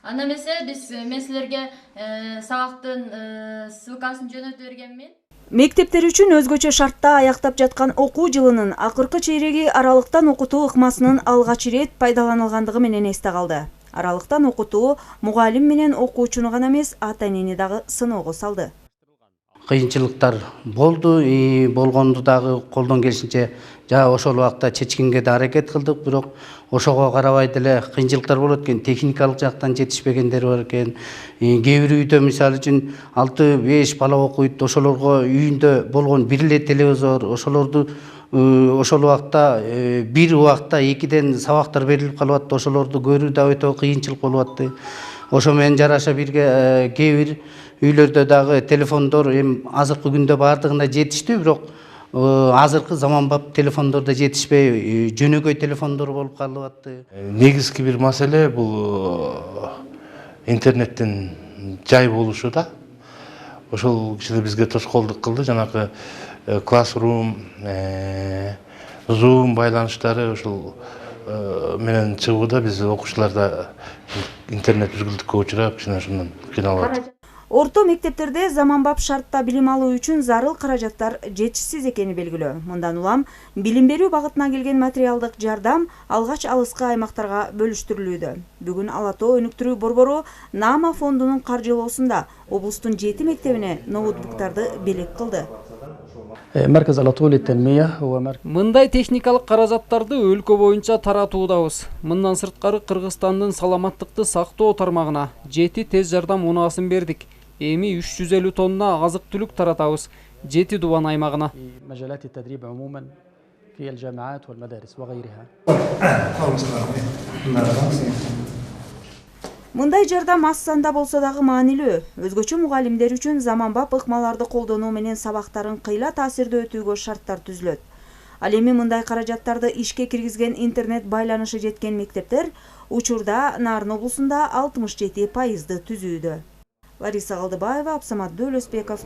Анда эмесе мен силерге сабактын ссылкасын жөнөтүп бергенмин. Мектептер үчүн өзгөчө шартта аяктап жаткан окуу жылынын акыркы чейреги аралыктан окутуу ыкмасынын алгач ирет пайдаланылгандыгы менен эсте калды. Аралыктан окутуу мугалим менен окуучуну гана эмес, ата-энени дагы сыноого салды. Кыйынчылыктар болду, болгонду дагы колдон келишинче ошол убакта чечкенге да аракет кылдык, бирок ошого карабай деле кыйынчылыктар болот экен, техникалык жактан жетишпегендер бар экен. Кээ бир үйдө мисалы үчүн 6-5 бала окуйт, ошолорго үйүндө болгон бир эле телевизор, ошолорду ошол убакта бир убакта 2ден сабактар берилип калып атты, ошолорду көрүү да өтө кыйынчылык болуп атты. Ошо менен жараша бирге кээ бир үйлөрдө дагы телефондор азыркы күндө бардыгына жетиштүү, бирок азыркы заманбап телефондор да жетишпей, жөнөкөй телефондор болуп калып атты. Негизги бир маселе бул интернеттин жай болушу да. Ошол кичине бизге тоскоолдук кылды. Жанагы Classroom, Zoom байланыштары ошол менен чыгууда биз окуучуларда интернет үзгүлтүккө учурап, кичине ошондон кыйналып атат. Орто мектептерде заманбап шартта билим алуу үчүн зарыл каражаттар жетишсиз экени белгилүү. Мындан улам билим берүү багытына келген материалдык жардам алгач алыскы аймактарга бөлүштүрүлүүдө. Бүгүн Ала Тоо өнүктүрүү борбору Нама фондунун каржылоосунда облустун 7 мектебине ноутбуктарды белек кылды. Мындай техникалык каражаттарды өлкө боюнча таратуудабыз. Мындан сырткары Кыргызстандын саламаттыкты сактоо тармагына 7 тез жардам унаасын бердик. Эми 350 тонна азык-түлүк таратабыз 7 Дубан аймагына. Мындай жардам аз санда болсо дагы маанилүү. Өзгөчө мугалимдер үчүн заманбап ыкмаларды колдонуу менен сабактарын кыйла таасирдүү өтүүгө шарттар түзүлөт. Ал эми мындай каражаттарды ишке киргизген интернет байланышы жеткен мектептер учурда Нарын облусунда 67% түзүүдө. Лариса Калдыбаева, Абсамат Дөөлөсбеков.